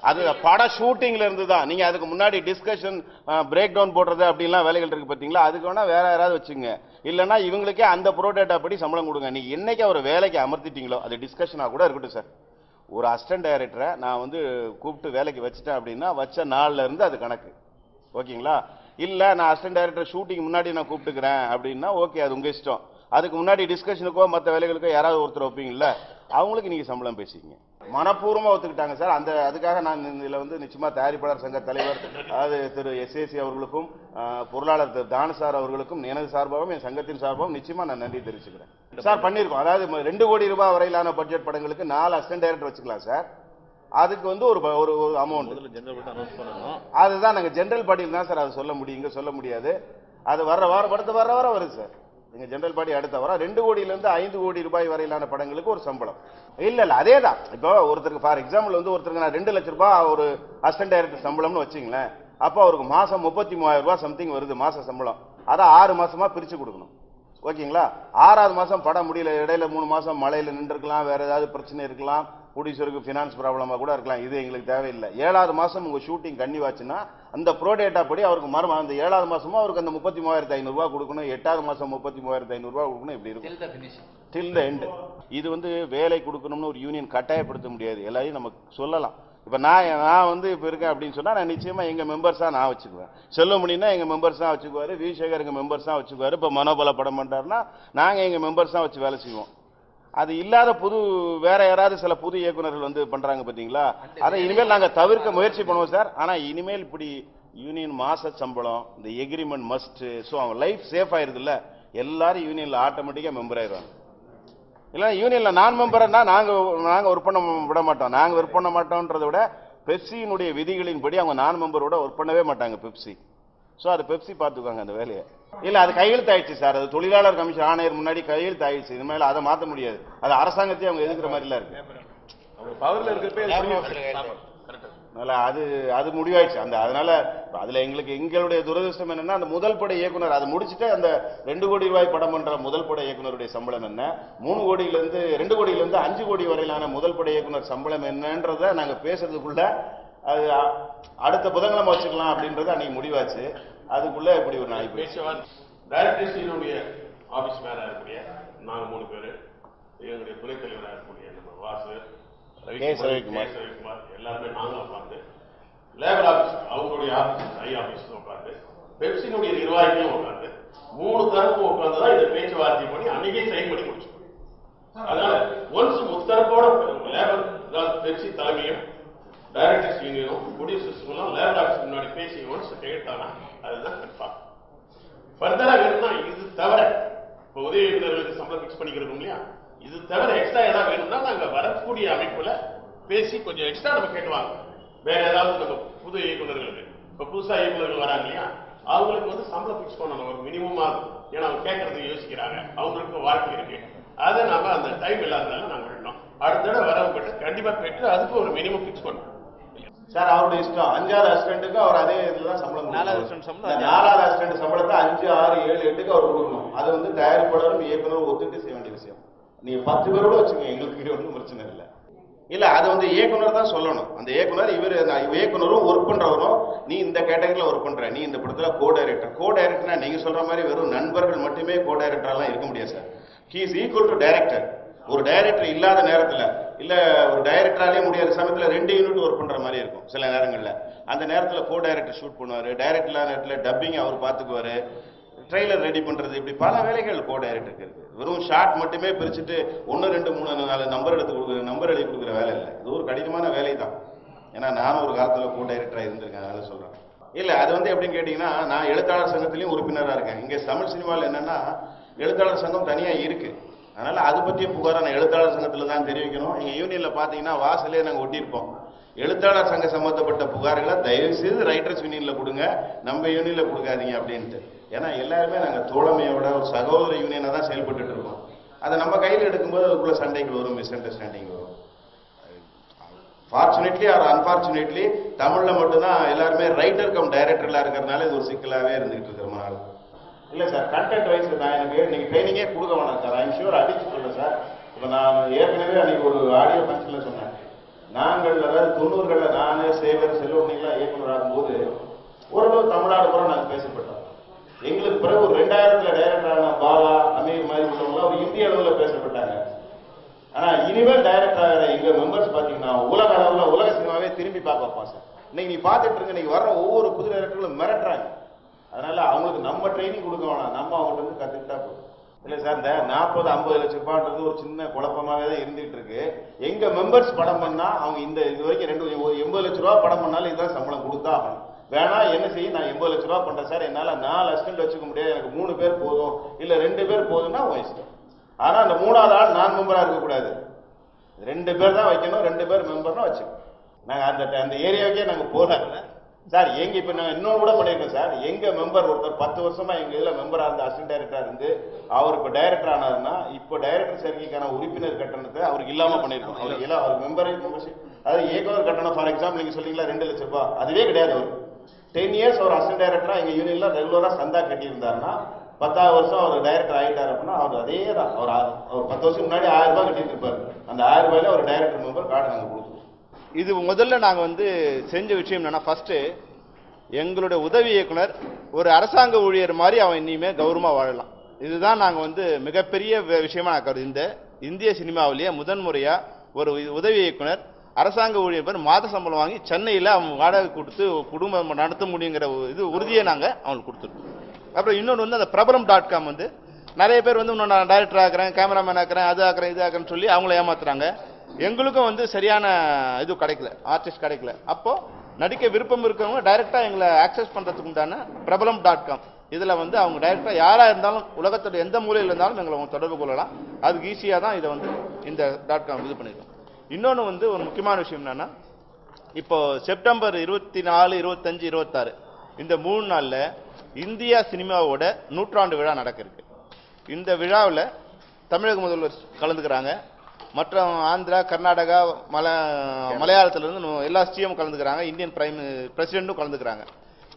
அது பட ஷூட்டிங்ல இருந்து தான். நீங்க அதுக்கு முன்னாடி டிஸ்கஷன் பிரேக் டவுன் போடுறது அப்படிலாம் வேலைகள் இருக்கு பாத்தீங்களா, அதுக்கு வேணா வேற யாராவது வச்சுங்க. இல்லைன்னா இவங்களுக்கே அந்த ப்ரோடேட்டா படி சம்பளம் கொடுங்க. நீங்க என்னைக்கு அவர் வேலைக்கு அமர்த்திட்டீங்களோ அது டிஸ்கஷனா கூட இருக்கட்டும் சார். ஒரு அசிஸ்டன்ட் டைரக்டரை நான் வந்து கூப்பிட்டு வேலைக்கு வச்சுட்டேன் அப்படின்னா வச்ச நாள்ல இருந்து அது கணக்கு. ஓகேங்களா? இல்ல நான் அசிஸ்டன்ட் டைரக்டர் ஷூட்டிங் முன்னாடி நான் கூப்பிட்டுக்கிறேன் அப்படின்னா ஓகே, அது உங்க இஷ்டம். அதுக்கு முன்னாடி டிஸ்கஷனுக்கோ மற்ற வேலைகளுக்கோ யாராவது ஒருத்தர் வைப்பீங்கல்ல, அவங்களுக்கு நீங்க சம்பளம் பேசிக்கங்க. மனப்பூர்வமா ஒத்துக்கிட்டாங்க சார். அந்த அதுக்காக நான் இதுல வந்து நிச்சயமா தயாரிப்பாளர் சங்க தலைவர் அதாவது திரு எஸ்ஏசி அவர்களுக்கும் பொருளாளர் திரு தானசார் அவர்களுக்கும் எனது சார்பாகவும் என் சங்கத்தின் சார்பாகவும் நிச்சயமா நான் நன்றி தெரிவிச்சுக்கிறேன் சார். பண்ணிருக்கோம். அதாவது 2 கோடி ரூபாய் வரையிலான பட்ஜெட் படங்களுக்கு 4 அசிஸ்டன்ட் டைரக்டர் வச்சுக்கலாம் சார். அதுக்கு வந்து ஒரு அமௌண்ட் அதுதான் நாங்க ஜெனரல் பாடியில் தான் சார் அதை சொல்ல முடியும், இங்க சொல்ல முடியாது. அது வர்ற வாரம் வருது சார். எங்க ஜெனரல் பாடி அடுத்த வாரம் 2 கோடியிலிருந்து 5 கோடி ரூபாய் வரையிலான படங்களுக்கு ஒரு சம்பளம். இல்ல அதே தான். இப்போ ஒருத்தருக்கு ஃபார் எக்ஸாம்பிள் வந்து ஒருத்தருக்கு நான் 2 லட்சம் ரூபாய் ஒரு அசிஸ்டன்ட் டைரக்டர் சம்பளம்னு வச்சுங்களேன். அப்போ அவருக்கு மாசம் 33,000 ரூபாய் சம்திங் வருது மாச சம்பளம். அதை 6 மாசமா பிரிச்சு கொடுக்கணும். ஓகேங்களா? 6வது மாசம் படம் முடியல, இடையில 3 மாசம் மழையில நின்று இருக்கலாம், வேற ஏதாவது பிரச்சனை இருக்கலாம், ப்ரொடியூசருக்கு ஃபினான்ஸ் ப்ராப்ளமா கூட இருக்கலாம். இது எங்களுக்கு தேவையில்லை. 7வது மாசம் உங்க ஷூட்டிங் கன்னிவாச்சுன்னா அந்த ப்ரோடேட்டா படி அவருக்கு அந்த 7வது மாசமும் அவருக்கு அந்த 33,500 ரூபாய் கொடுக்கணும், 8வது மாசம் 33,500 ரூபாய் கொடுக்கணும். இப்படி இருக்கும் டில் த எண்ட். இது வந்து வேலை கொடுக்கணும்னு ஒரு யூனியன் கட்டாயப்படுத்த முடியாது. எல்லாரையும் நம்ம சொல்லலாம். இப்ப நான் வந்து இப்ப இருக்கேன் அப்படின்னு சொன்னா நான் நிச்சயமா எங்க மெம்பர்ஸா நான் வச்சுக்குவேன். செல்வமணினா எங்க மெம்பர்ஸா வச்சுக்குவாரு, விசேகர் எங்க மெம்பர்ஸா வச்சுக்குவாரு. இப்ப மனோபல படம் பண்றாருன்னா நாங்க எங்க மெம்பர்ஸா வச்சு வேலை செய்வோம். அது இல்லாத வேற யாராவது சில புது இயக்குநர்கள் வந்து பண்றாங்க பாத்தீங்களா, அதை இனிமேல் நாங்க தவிர்க்க முயற்சி பண்ணுவோம் சார். ஆனா இனிமேல் இப்படி யூனியன் மாச சம்பளம் இந்த எக்ரிமெண்ட் மஸ்ட். சோ அவன் லைஃப் சேஃப் ஆயிருது இல்ல, எல்லாரும் யூனியன்ல ஆட்டோமேட்டிக்கா மெம்பர் ஆயிடுவாங்க. இல்ல யூனியன்ல நான் மெம்பர்னா நாங்க ஒர்க் பண்ண விட மாட்டோம். நாங்க ஒர்க் பண்ண மாட்டோம்ன்றதை விட பெப்சியினுடைய விதிகளின்படி அவங்க நான் மெம்பரோட ஒர்க் பண்ணவே மாட்டாங்க பெப்சி. சோ அது பெப்சி பாத்துக்காங்க அந்த வேலையை. இல்ல அது கையெழுத்து ஆயிடுச்சு சார். அது தொழிலாளர் கமிஷன் ஆணையர் முன்னாடி கையெழுத்து ஆயிடுச்சு. இது மேல அதை மாத்த முடியாது. அது அரசாங்கத்தையும் அவங்க எதிர்க்கிற மாதிரி எல்லாம் இருக்கு. அது முடிவாயிடுச்சு. அதனால அதுல எங்களுடைய துரதிருஷ்டம் என்னன்னா, அந்த முதல் பட இயக்குனர் அதை முடிச்சுட்டு அந்த 2 கோடி ரூபாய் படம் பண்ற முதல் பட இயக்குனருடைய சம்பளம் என்ன, 2 கோடியிலிருந்து 5 கோடி வரையிலான முதல் பட இயக்குனர் சம்பளம் என்னன்றத நாங்க பேசுறதுக்குள்ள அது அடுத்த புதன்கிழமை வச்சுக்கலாம் அப்படின்றது அன்னைக்கு முடிவாச்சு. அதுக்குள்ள இப்படி ஒரு நாய் டைரக்டர்ஸினுடைய ஆபீஸ் மேல இருக்கக்கூடிய நாங்க 3 பேரு, எங்களுடைய துணைத் தலைவராக இருக்கக்கூடிய நம்ம வாசு, ரவிக்குமார் எல்லாருமே நாங்க உட்காந்து லேபர் ஆபீஸ் அவங்களுடைய ஆபீஸ் ஐ ஆபீஸ் உட்காந்து பெப்சினுடைய நிர்வாகிகளும் உட்காந்து 3 தரப்பும் உட்காந்துதான் இந்த பேச்சுவார்த்தை பண்ணி அன்னைக்கே சைன் பண்ணி முடிச்சோம். அதனால ஒன்ஸ் முத்தரப்போட லேபர் பெப்சி தலைமையும் டைரக்டர்ஸ் யூனியனும் ப்ரொடியூசர்ஸ்களும் லேபர் ஆபீஸ் முன்னாடி பேசி ஒன்ஸ் கேட்டானா அதுதான் கன்ஃபார்ம். ஃபர்தரா வேணும்னா இது தவிர இப்போ உதவி இயக்குநர்களுக்கு சம்பளம் பிக்ஸ் பண்ணிக்கிறோம் இல்லையா, இது தவிர எக்ஸ்ட்ரா ஏதாவது வேணும்னா நாங்க வரக்கூடிய அமைப்புல பேசி கொஞ்சம் எக்ஸ்ட்ரா நம்ம கேட்டுவாங்க. வேற ஏதாவது நம்ம புது இயக்குநர்களுக்கு இப்ப புதுசா இயக்குநர்கள் வராங்க இல்லையா, அவங்களுக்கு வந்து சம்பளம் பிக்ஸ் பண்ணணும் ஒரு மினிமம் ஆகும். ஏன்னா அவங்க கேட்கறதுக்கு யோசிக்கிறாங்க, அவங்களுக்கு வாழ்க்கை இருக்கு. அதை நாம அந்த டைம் இல்லாதனால நாங்க விடணும். அடுத்த தடவை வரவங்க கிட்ட கண்டிப்பா கேட்டு அதுக்கு ஒரு மினிமம் பிக்ஸ் பண்ணணும் சார். அவருடைய இஷ்டம். 5வது அசிஸ்டன்ட்டுக்கு அவர் அதே இதுதான் சம்பளம். 4வது அசிஸ்டன்ட் சம்பளத்தை 5, 6, 7, 8க்கு அவர் கொடுக்கணும். அது வந்து தயாரிப்பாளரும் இயக்குனரும் ஒத்துட்டு செய்ய வேண்டிய விஷயம். நீங்க 10 பேரோட வச்சுக்கோங்க, எங்களுக்கு ஒன்றும் பிரச்சனை இல்லை. இல்ல அது வந்து இயக்குனர் தான் சொல்லணும். அந்த இயக்குனர் இயக்குனரும் ஒர்க் பண்றவரும் நீ இந்த கேட்டகரியில ஒர்க் பண்ற, நீ இந்த படத்துல கோ டைரக்டர்னா நீங்க சொல்ற மாதிரி வெறும் நண்பர்கள் மட்டுமே கோ டைரக்டர்லாம் இருக்க முடியாது sir. He is equal to director. ஒரு டைரக்டர் இல்லாத நேரத்துல இல்ல ஒரு டைரக்டராலே முடியாத சமயத்துல 2 யூனிட் ஒர்க் பண்ற மாதிரி இருக்கும் சில நேரங்கள்ல. அந்த நேரத்துல கோ டைரக்டர் ஷூட் பண்ணுவாரு, டைரக்டர் இல்லாத நேரத்துல டப்பிங் அவர் பாத்துக்குவாரு, ட்ரெய்லர் ரெடி பண்றது, இப்படி பல வேலைகள் கோ டைரக்டருக்கு இருக்கு. வெறும் ஷார்ட் மட்டுமே பிரிச்சுட்டு 1, 2, 3, 4 நம்பர் எழுதி கொடுக்குற வேலை இல்லை. இது ஒரு கடினமான வேலை தான். ஏன்னா நானும் ஒரு காலத்துல கோ டைரக்டரா இருந்திருக்கேன், அதனால சொல்றேன். இல்ல அது வந்து எப்படின்னு கேட்டீங்கன்னா, நான் எழுத்தாளர் சங்கத்திலையும் உறுப்பினரா இருக்கேன். இங்க தமிழ் சினிமாவில் என்னன்னா எழுத்தாளர் சங்கம் தனியா இருக்கு. அதனால அது பற்றிய புகாரை நான் எழுத்தாளர் சங்கத்துல தான் தெரிவிக்கணும். எங்க யூனியன்ல பாத்தீங்கன்னா வாசலே நாங்க ஒட்டியிருப்போம், எழுத்தாளர் சங்க சம்பந்தப்பட்ட புகார்களை தயவு செய்து ரைட்டர்ஸ் யூனியன்ல கொடுங்க, நம்ம யூனியன்ல கொடுக்காதீங்க அப்படின்ட்டு. ஏன்னா எல்லாருமே நாங்க தோழமையோட ஒரு சகோதர யூனியனா தான் செயல்பட்டு இருக்கோம். அதை நம்ம கையில் எடுக்கும்போது அதுக்குள்ள சண்டைகள் வரும், மிஸ் அண்டர்ஸ்டாண்டிங் வரும். ஃபார்ச்சுனேட்லி ஆர் அன்பார்ச்சுனேட்லி தமிழ்ல மட்டும்தான் எல்லாருமே ரைட்டர் கம் டைரக்டர்ல இருக்கிறதுனால இது ஒரு சிக்கலாவே இருந்துகிட்டு இருக்கு ரொம்ப நாள். இல்ல சார், கண்டென்ட் வைஸ் நான் எனக்கு நீங்க ட்ரைனிங்கே கொடுக்க வேணாம் சார். ஐம் ஷூர் அடிச்சு சொல்ல சார். இப்ப நான் ஏற்கனவே அன்னைக்கு ஒரு ஆடியோ ஃபங்க்ஷன்ல சொன்னேன், நாங்கள் அதாவது 90களில் நான் இயக்குநராகும் போது ஓரளவு தமிழ்நாடு கூட நாங்கள் பேசப்பட்டோம். எங்களுக்கு பிறகு ஒரு 2000 டைரக்டரான பாலா அமீர் மாதிரி உள்ளவங்க ஒரு இந்திய அளவில் பேசப்பட்டாங்க. ஆனா இனிமேல் டைரக்டர் ஆகிற எங்க மெம்பர்ஸ் பாத்தீங்கன்னா உலக அளவில் உலக சினிமாவே திரும்பி பார்க்க வைப்பாங்க சார். இன்னைக்கு நீ பார்த்துட்டு இருக்க, இன்னைக்கு வர்ற ஒவ்வொரு புது டைரக்டர்களும் மிரட்டுறாங்க. அதனால அவங்களுக்கு நம்ம ட்ரைனிங் கொடுக்க வேணாம், நம்ம அவங்கள்ட்ட இருந்து கத்துக்கிட்டா போதும். இல்ல சார், இந்த 40-50 லட்சம் ரூபான்றது ஒரு சின்ன குழப்பமாவே தான் இருந்துகிட்டு இருக்கு. எங்க மெம்பர்ஸ் படம் பண்ணா அவங்க இது வரைக்கும் 80 லட்சம் ரூபா படம் பண்ணாலும் இதுதான் சம்பளம் கொடுத்தா ஆகணும். வேணா என்ன செய்ய, நான் 80 லட்சம் ரூபா பண்றேன் சார், என்னால 4 அசிஸ்டன்ட் வச்சுக்க முடியாது, எனக்கு 3 பேர் போதும் இல்ல 2 பேர் போதும்னா உங்க இஷ்டம். ஆனா அந்த 3வது ஆள் நான் மெம்பரா இருக்கக்கூடாது, 2 பேர் தான் வைக்கணும், 2 பேர் மெம்பர்னா வச்சுக்கணும். நாங்க அந்த ஏரியாவுக்கே நாங்க போகல சார். எங்க இப்ப நான் இன்னொன்று கூட பண்ணிருக்கோம் சார். எங்க மெம்பர் ஒருத்தர் 10 வருஷமா எங்க இதுல மெம்பரா இருந்து அசிஸ்டன்ட் டைரக்டரா இருந்து அவர் இப்ப டைரக்டர் ஆனாருன்னா இப்போ டைரக்டர் சேர்க்கைக்கான உறுப்பினர் கட்டணத்தை அவருக்கு இல்லாம பண்ணிருக்கோம். அவருக்கு எல்லாம் அவர் மெம்பர்ஷிப், அதாவது இயக்குனர் கட்டணம் ஃபார் எக்ஸாம்பிள் நீங்க சொல்றீங்களா 2 லட்சம் ரூபாய், அதுவே கிடையாது. அவர் 10 இயர்ஸ் அவர் அசிஸ்டன்ட் டைரக்டரா எங்க யூனியன்ல ரெகுலரா சந்தா கட்டியிருந்தாருன்னா 10வது வருஷம் அவர் டைரக்டர் ஆகிட்டார் அப்படின்னா அவர் அதே தான். அவர் 10 வருஷம் முன்னாடி 1000 ரூபாய் கட்டிட்டு இருப்பாரு. அந்த 1000 ரூபாயில ஒரு டைரக்டர் மெம்பர் கார்டு நாங்கள் கொடுத்துருவோம். இது முதல்ல நாங்கள் வந்து செஞ்ச விஷயம் என்னன்னா, ஃபர்ஸ்ட் எங்களுடைய உதவி இயக்குனர் ஒரு அரசாங்க ஊழியர் மாதிரி அவன் இனிமே கௌரவமா வாழலாம். இதுதான் நாங்கள் வந்து மிகப்பெரிய விஷயமா நான் கருது. இந்த இந்திய சினிமாவிலேயே முதன்முறையா ஒரு உதவி இயக்குனர் அரசாங்க ஊழியர் பேர் மாத சம்பளம் வாங்கி சென்னையில் அவன் வாடகை கொடுத்து குடும்பம் நடத்த முடியுங்கிற இது உறுதியை நாங்கள் அவங்களுக்கு கொடுத்துருக்கோம். அப்புறம் இன்னொன்று வந்து அந்த பிரபலம்.com வந்து நிறைய பேர் வந்து இன்னும் நான் டைரக்டர் ஆக்குறேன், கேமராமேன் ஆக்குறேன், அது ஆக்குறேன், இது ஆக்குறேன்னு சொல்லி அவங்கள ஏமாத்துறாங்க. எங்களுக்கும் வந்து சரியான இது கிடைக்கல, ஆர்டிஸ்ட் கிடைக்கல. அப்போ நடிக்க விருப்பம் இருக்கிறவங்க டைரக்டா எங்களை ஆக்சஸ் பண்றதுக்கு உண்டான பிரபலம்.com இதுல வந்து அவங்க டைரக்டா யாரா இருந்தாலும் உலகத்தோட எந்த மூலையில் இருந்தாலும் எங்களை அவங்க தொடர்பு கொள்ளலாம். அதுக்கு ஈஸியா தான் இதை வந்து இந்த .com இது பண்ணிருக்கோம். இன்னொன்று வந்து ஒரு முக்கியமான விஷயம் என்னன்னா, இப்போ செப்டம்பர் 24, 25, 26 இந்த 3 நாள்ல இந்தியா சினிமாவோட 100ஆண்டு விழா நடக்க இருக்கு. இந்த விழாவில் தமிழக முதல்வர் கலந்துக்கிறாங்க, மற்ற ஆந்திரா, கர்நாடகா, மலையாளத்திலிருந்து எல்லா சிஎம் கலந்துக்கிறாங்க, இந்தியன் பிரசிடென்ட்டும் கலந்துக்கிறாங்க.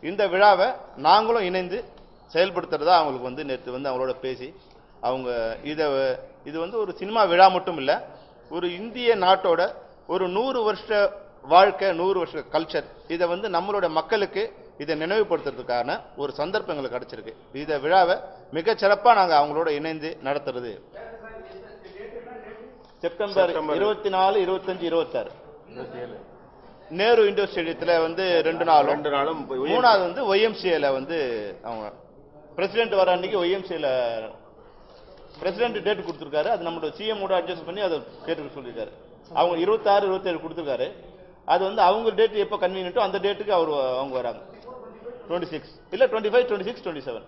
இந்த விழாவை நாங்களும் இணைந்து செயல்படுத்துறதா அவங்களுக்கு வந்து நேற்று வந்து அவங்களோட பேசி அவங்க இது வந்து ஒரு சினிமா விழா மட்டும் இல்லை, ஒரு இந்திய நாட்டோட ஒரு 100 வருஷ வாழ்க்கை, 100 வருஷ கல்ச்சர், இதை வந்து நம்மளோட மக்களுக்கு இதை நினைவுபடுத்துறதுக்கான ஒரு சந்தர்ப்பங்கள் கிடைச்சிருக்கு. இதை விழாவை மிக சிறப்பாக நாங்கள் அவங்களோட இணைந்து நடத்துறது. செப்டம்பர் 24, 25, 26 நேரு இண்டோர் ஸ்டேடியத்தில் வந்து 2 நாளும் 3வது வந்து ஒய்எம்சிஏல வந்து அவங்க பிரசிடென்ட் வர அன்னைக்கு ஒய்எம்சிஏல பிரசிடென்ட் டேட் கொடுத்துருக்காரு. அது நம்மளோட சிஎம் கூட அட்ஜஸ்ட் பண்ணி அதை கேட்டு சொல்லியிருக்காரு. அவங்க 26, 27 கொடுத்துருக்காரு. அது வந்து அவங்க டேட் எப்போ கன்வீனியன்ட்டோ அந்த டேட்டுக்கு அவங்க வராங்க. 26 இல்ல 25, 26, 27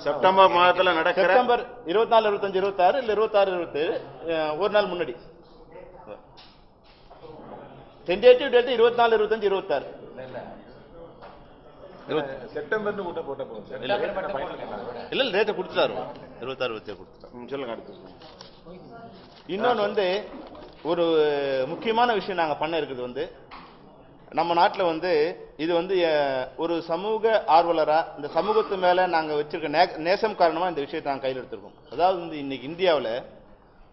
செப்டம்பர் மாதத்தில் நடக்கிற செப்டம்பர் 24, 25, 26 இல்ல 26, 27 ஒரு நாள் முன்னாடி. டென்டேட்டிவ் டேட் 24, 25, 26 செப்டம்பர்னு கூட போட்ட போதும். இல்ல ரேட்டை கொடுத்துட்டாரு 26, 27 கொடுத்துட்டாரு. சொல்லுங்க அடுத்து. இன்னொன்று வந்து ஒரு முக்கியமான விஷயம் நாங்கள் பண்ண இருக்குது வந்து, நம்ம நாட்டில் வந்து இது வந்து ஒரு சமூக ஆர்வலரா இந்த சமூகத்து மேல நாங்கள் வச்சிருக்க நேசம் காரணமா இந்த விஷயத்தை நாங்கள் கையில் எடுத்திருக்கோம். அதாவது வந்து இன்னைக்கு இந்தியாவில்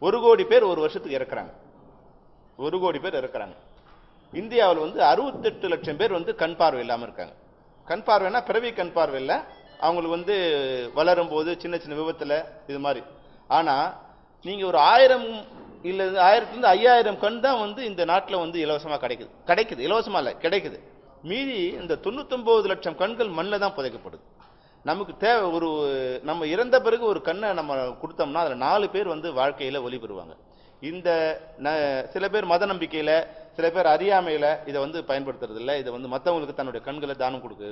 1 கோடி பேர் ஒரு வருஷத்துக்கு இறக்குறாங்க. 1 கோடி பேர் இறக்குறாங்க. இந்தியாவில் வந்து 68 லட்சம் பேர் வந்து கண் பார்வை இல்லாமல் இருக்காங்க. கண் பார்வைனா பிறவி கண் பார்வை இல்லை, அவங்களுக்கு வந்து வளரும் போது சின்ன சின்ன விபத்துல இது மாதிரி. ஆனா நீங்க ஒரு 1000 இல்ல 1000 5000 கண் தான் வந்து இந்த நாட்டில் வந்து இலவசமா கிடைக்குது. இலவசமா இல்லை, கிடைக்குது. மீதி இந்த 99 லட்சம் கண்கள் மண்ணில் தான் புதைக்கப்படுது. நமக்கு தேவை ஒரு நம்ம இறந்த பிறகு ஒரு கண்ணை நம்ம கொடுத்தோம்னா அதில் 4 பேர் வந்து வாழ்க்கையில ஒளி பெறுவாங்க. இந்த சில பேர் மத நம்பிக்கையில, சில பேர் அறியாமையில இதை வந்து பயன்படுத்துறது இல்லை. இதை வந்து மற்றவங்களுக்கு தன்னுடைய கண்களை தானம் கொடுக்க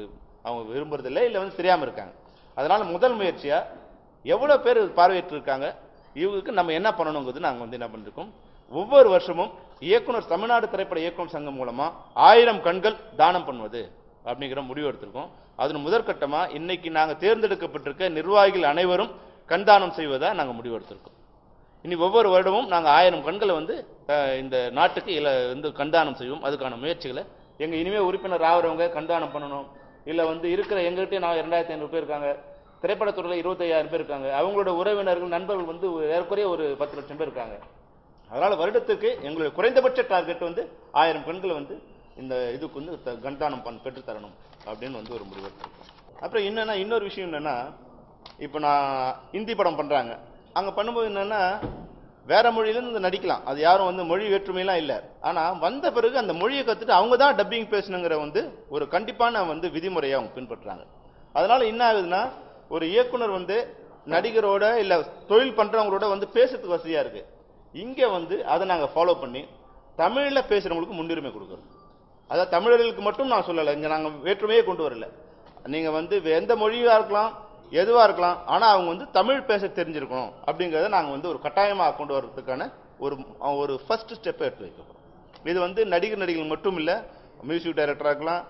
அவங்க விரும்புறதில்லை, இல்லை வந்து தெரியாம இருக்காங்க. அதனால முதல் முயற்சியா எவ்வளவு பேர் பார்வையிட்டு இருக்காங்க, இவங்களுக்கு நம்ம என்ன பண்ணணுங்கிறது நாங்கள் வந்து என்ன பண்ணிருக்கோம். ஒவ்வொரு வருஷமும் இயக்குனர் தமிழ்நாடு திரைப்பட இயக்குனர் சங்கம் மூலமா 1000 கண்கள் தானம் பண்ணுவது அப்படிங்கிற முடிவு எடுத்திருக்கோம். அதன் முதற்கட்டமா இன்னைக்கு நாங்கள் தேர்ந்தெடுக்கப்பட்டிருக்க நிர்வாகிகள் அனைவரும் கண்தானம் செய்வதா நாங்கள் முடிவு எடுத்திருக்கோம். இனி ஒவ்வொரு வருடமும் நாங்கள் 1000 கண்களை வந்து இந்த நாட்டுக்கு வந்து கண்தானம் செய்வோம். அதுக்கான முயற்சிகளை எங்க இனிமே உறுப்பினர் ஆகிறவங்க கண்தானம் பண்ணணும், இல்லை வந்து இருக்கிற எங்ககிட்டே 2500 பேர் இருக்காங்க, திரைப்படத்துறையில் 25000 பேர் இருக்காங்க, அவங்களோட உறவினர்கள் நண்பர்கள் வந்து ஏற்குறைய ஒரு 10 லட்சம் பேர் இருக்காங்க. அதனால வருடத்துக்கு எங்களுடைய குறைந்தபட்ச டார்கெட் வந்து 1000 கண்களை வந்து இந்த இதுக்கு வந்து கண்தானம் பெற்று தரணும் அப்படின்னு வந்து ஒரு முடிவு எடுத்திருக்கோம். அப்புறம் என்னன்னா இன்னொரு விஷயம் என்னன்னா, இப்போ நான் ஹிந்தி படம் பண்றாங்க, அங்க பண்ணும்போது என்னன்னா வேற மொழியிலேருந்து நடிக்கலாம், அது யாரும் வந்து மொழி வேற்றுமையெல்லாம் இல்லை. ஆனா வந்த பிறகு அந்த மொழியை கத்துட்டு அவங்க தான் டப்பிங் பேசணுங்கிற வந்து ஒரு கண்டிப்பான வந்து விதிமுறையை அவங்க பின்பற்றுறாங்க. அதனால என்ன ஆகுதுன்னா, ஒரு இயக்குனர் வந்து நடிகரோட இல்ல தொழில் பண்றவங்களோட வந்து பேசுறதுக்கு வசதியா இருக்கு. இங்க வந்து அதை நாங்க ஃபாலோ பண்ணி தமிழ்ல பேசுறவங்களுக்கு முன்னுரிமை கொடுக்குறோம். அதாவது தமிழர்களுக்கு மட்டும் நான் சொல்லலை, இங்க நாங்க வேற்றுமையே கொண்டு வரல. நீங்க வந்து எந்த மொழியா இருக்கலாம், எதுவா இருக்கலாம், ஆனா அவங்க வந்து தமிழ் பேச தெரிஞ்சிருக்கணும் அப்படிங்கறத நாங்க வந்து ஒரு கட்டாயமா கொண்டு வர்றதுக்கான ஒரு ஃபர்ஸ்ட் ஸ்டெப் எடுத்து வைக்கிறோம். இது வந்து நடிகர்கள் மட்டும் இல்ல, மியூசிக் டைரக்டரா இருக்கலாம்,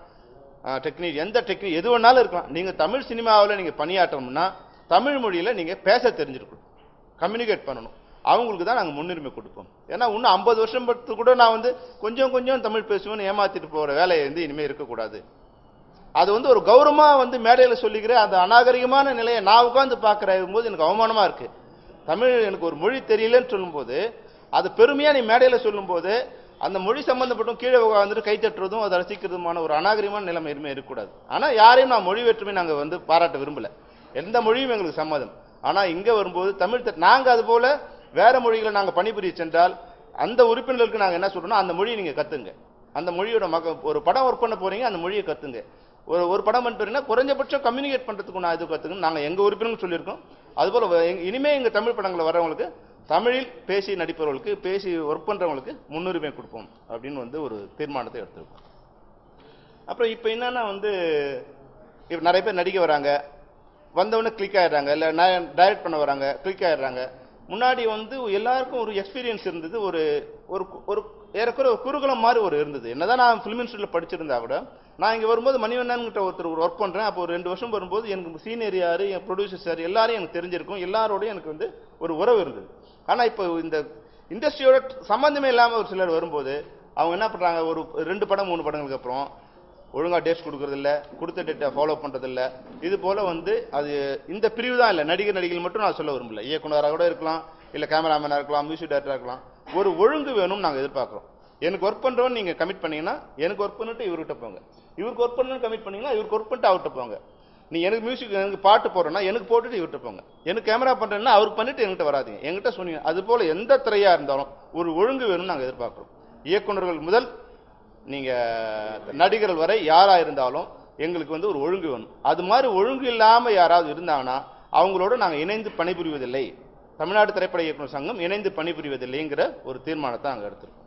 எந்த டெக்னிக் எது வேணாலும் இருக்கலாம். நீங்க தமிழ் சினிமாவில் நீங்க பணியாற்றணும்னா தமிழ் மொழியில நீங்க பேச தெரிஞ்சிருக்கணும், கம்யூனிகேட் பண்ணணும். அவங்களுக்கு தான் நாங்கள் முன்னுரிமை கொடுப்போம். ஏன்னா இன்னும் 50 வருஷம் பத்து கூட நான் வந்து கொஞ்சம் கொஞ்சம் தமிழ் பேசுவேன்னு ஏமாத்திட்டு போற வேலையை வந்து இனிமே இருக்கக்கூடாது. அது வந்து ஒரு கௌரவமா வந்து மேடையில சொல்லிக்கிற அந்த அநாகரிகமான நிலையை நான் உட்கார்ந்து பார்க்கிற போது எனக்கு அவமானமா இருக்கு. தமிழ் எனக்கு ஒரு மொழி தெரியலன்னு சொல்லும்போது அது பெருமையா நீ மேடையில சொல்லும் போது அந்த மொழி சம்பந்தப்பட்டும் கீழே உட்காந்துட்டு கை தட்டுறதும் அதை ரசிக்கிறதுமான ஒரு அநாகரிகமான நிலைமை எதுவுமே இருக்கக்கூடாது. ஆனா யாரையும் நான் மொழி வேற்றுமை நாங்க வந்து பாராட்ட விரும்பல, எந்த மொழியும் எங்களுக்கு சம்மதம். ஆனா இங்க வரும்போது தமிழ் நாங்க அது போல வேற மொழிகளை நாங்க பணிபுரிய சென்றால் அந்த உறுப்பினர்களுக்கு நாங்க என்ன சொல்றோம்னா, அந்த மொழியை நீங்க கத்துங்க, அந்த மொழியோட ஒரு படம் ஒர்க் பண்ண போறீங்க, அந்த மொழியை கத்துங்க. ஒரு படம் பண்ணுறீங்கன்னா குறைஞ்சபட்சம் கம்யூனிகேட் பண்றதுக்கு நான் இது கத்துக்கணும் நாங்க எங்க உறுப்பினர்கள் சொல்லியிருக்கோம். அதுபோல இனிமே எங்க தமிழ் படங்களை வரவங்களுக்கு தமிழில் பேசி நடிப்பவர்களுக்கு பேசி ஒர்க் பண்றவங்களுக்கு முன்னுரிமை கொடுப்போம் அப்படின்னு வந்து ஒரு தீர்மானத்தை எடுத்திருக்கோம். அப்புறம் இப்ப என்னன்னா வந்து இப்ப நிறைய பேர் நடிக்க வராங்க, வந்தவொடனே கிளிக் ஆயிடுறாங்க, இல்ல டைரக்ட் பண்ண வராங்க கிளிக் ஆயிடுறாங்க. முன்னாடி வந்து எல்லாருக்கும் ஒரு எக்ஸ்பீரியன்ஸ் இருந்தது, ஒரு ஒரு ஏறக்குற ஒரு குருகுலம் மாதிரி ஒரு இருந்தது. என்னதான் நான் ஃபிலிம் இன்ஸ்டியூட்ல படிச்சிருந்தா கூட நான் இங்க வரும்போது மணிவண்ணன் கிட்ட ஒருத்தர் ஒர்க் பண்றேன். அப்போ ஒரு 2 வருஷம் வரும்போது எனக்கு சீனியர் யாரு, என் ப்ரொடியூசர் சார் எல்லாரையும் எனக்கு தெரிஞ்சிருக்கும், எல்லாரோடையும் எனக்கு வந்து ஒரு உறவு இருந்தது. ஆனா இப்போ இந்த இண்டஸ்ட்ரியோட சம்பந்தமே இல்லாம ஒரு சிலர் வரும்போது அவங்க என்ன பண்றாங்க, ஒரு 2 படம் 3 படங்களுக்கு அப்புறம் ஒழுங்கா டேஸ்ட் கொடுக்கறது இல்ல, கொடுத்த டேட்டை ஃபாலோ பண்றது இல்ல. இது போல வந்து அது இந்த பிரிவு தான் இல்ல, நடிகர்கள் மட்டும் நான் சொல்ல விரும்பல, இயக்குனராக கூட இருக்கலாம், இல்ல கேமராமேனா இருக்கலாம், மியூசிக் டைரக்டரா இருக்கலாம். ஒரு ஒழுங்கு வேணும் நாங்க எதிர்பார்க்கிறோம். எனக்கு ஒர்க் பண்றவன் நீங்க கமிட் பண்ணீங்கன்னா எனக்கு ஒர்க் பண்ணிட்டு இவர்கிட்ட போங்க, இவருக்கு ஒர்க் பண்ணணும் கமிட் பண்ணீங்கன்னா இவருக்கு ஒர்க் பண்ணிட்டு அவர்கிட்ட போங்க. நீ எனக்கு மியூசிக் எனக்கு பாட்டு போடுறேன்னா எனக்கு போட்டுட்டு இவர்கிட்ட போங்க, எனக்கு கேமரா பண்றேன்னா அவருக்கு பண்ணிட்டு என்கிட்ட வராதிங்க, என்கிட்ட சொன்னீங்க. அது போல எந்த திரையா இருந்தாலும் ஒரு ஒழுங்கு வேணும்னு நாங்க எதிர்பார்க்கிறோம். இயக்குனர்கள் முதல் நீங்க நடிகர்கள் வரை யாரா இருந்தாலும் எங்களுக்கு வந்து ஒரு ஒழுங்கு வேணும். அது மாதிரி ஒழுங்கு இல்லாம யாராவது இருந்தாங்கன்னா அவங்களோட நாங்க இணைந்து பணிபுரிவதில்லை, தமிழ்நாடு திரைப்பட இயக்குனர் சங்கம் இணைந்து பணிபுரிவதில்லைங்கிற ஒரு தீர்மானத்தை நாங்க எடுத்திருக்கோம்.